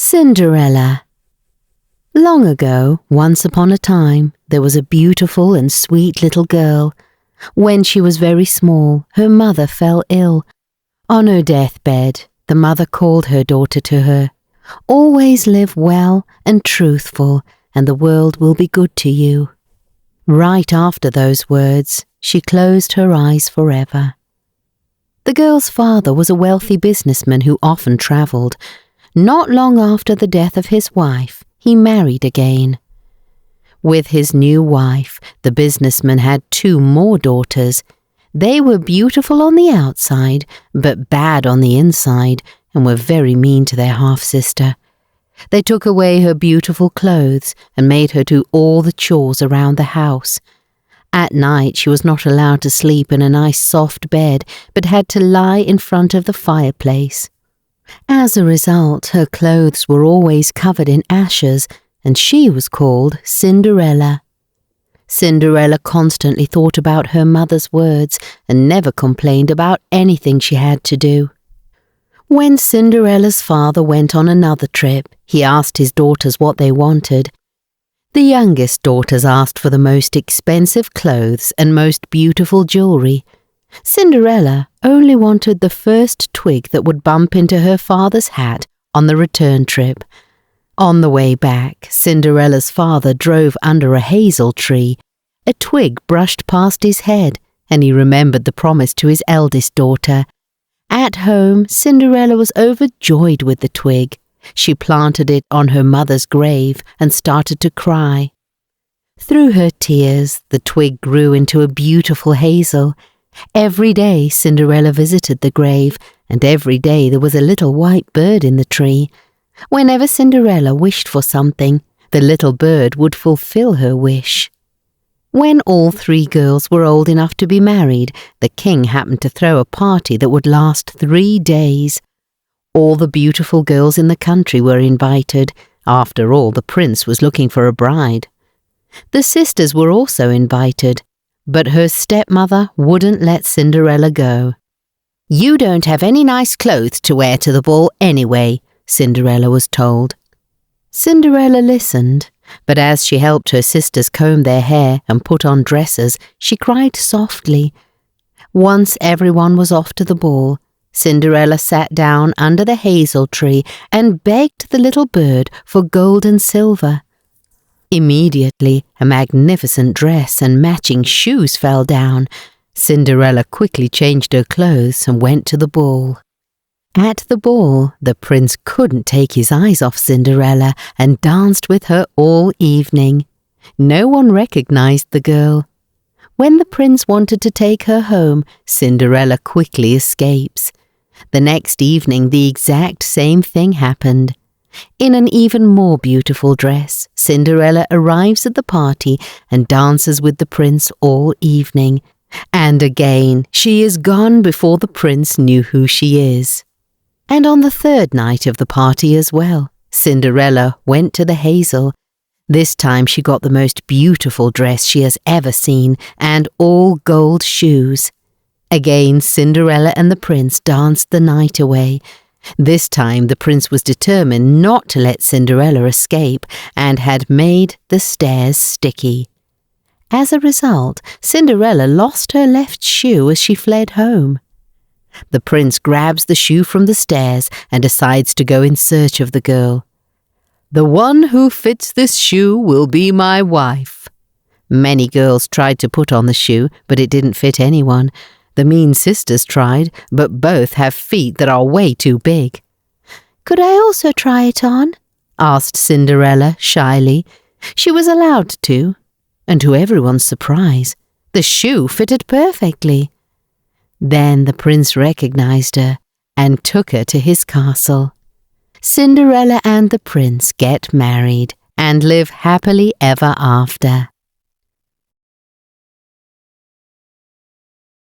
Cinderella. Long ago, once upon a time, there was a beautiful and sweet little girl. When she was very small, her mother fell ill. On her deathbed, the mother called her daughter to her. "Always live well and truthful, and the world will be good to you." Right after those words, she closed her eyes forever. The girl's father was a wealthy businessman who often travelled. Not long after the death of his wife, he married again. With his new wife, the businessman had 2 more daughters. They were beautiful on the outside, but bad on the inside, and were very mean to their half-sister. They took away her beautiful clothes and made her do all the chores around the house. At night she was not allowed to sleep in a nice soft bed, but had to lie in front of the fireplace. As a result, her clothes were always covered in ashes, and she was called Cinderella. Cinderella constantly thought about her mother's words and never complained about anything she had to do. When Cinderella's father went on another trip, he asked his daughters what they wanted. The youngest daughters asked for the most expensive clothes and most beautiful jewelry. Cinderella only wanted the first twig that would bump into her father's hat on the return trip. On the way back, Cinderella's father drove under a hazel tree. A twig brushed past his head, and he remembered the promise to his eldest daughter. At home, Cinderella was overjoyed with the twig. She planted it on her mother's grave and started to cry. Through her tears, the twig grew into a beautiful hazel. Every day Cinderella visited the grave, and every day there was a little white bird in the tree. Whenever Cinderella wished for something, the little bird would fulfill her wish. When all 3 girls were old enough to be married, the king happened to throw a party that would last 3 days. All the beautiful girls in the country were invited. After all, the prince was looking for a bride. The sisters were also invited, but her stepmother wouldn't let Cinderella go. "You don't have any nice clothes to wear to the ball anyway," Cinderella was told. Cinderella listened, but as she helped her sisters comb their hair and put on dresses, she cried softly. Once everyone was off to the ball, Cinderella sat down under the hazel tree and begged the little bird for gold and silver. Immediately, a magnificent dress and matching shoes fell down. Cinderella quickly changed her clothes and went to the ball. At the ball, the prince couldn't take his eyes off Cinderella and danced with her all evening. No one recognized the girl. When the prince wanted to take her home, Cinderella quickly escapes. The next evening, the exact same thing happened. In an even more beautiful dress, Cinderella arrives at the party and dances with the prince all evening. And again, she is gone before the prince knew who she is. And on the 3rd night of the party as well, Cinderella went to the hazel. This time she got the most beautiful dress she has ever seen and all gold shoes. Again, Cinderella and the prince danced the night away. This time the prince was determined not to let Cinderella escape and had made the stairs sticky. As a result, Cinderella lost her left shoe as she fled home. The prince grabs the shoe from the stairs and decides to go in search of the girl. "The one who fits this shoe will be my wife." Many girls tried to put on the shoe, but it didn't fit anyone. The mean sisters tried, but both have feet that are way too big. "Could I also try it on?" asked Cinderella shyly. She was allowed to, and to everyone's surprise, the shoe fitted perfectly. Then the prince recognized her and took her to his castle. Cinderella and the prince get married and live happily ever after.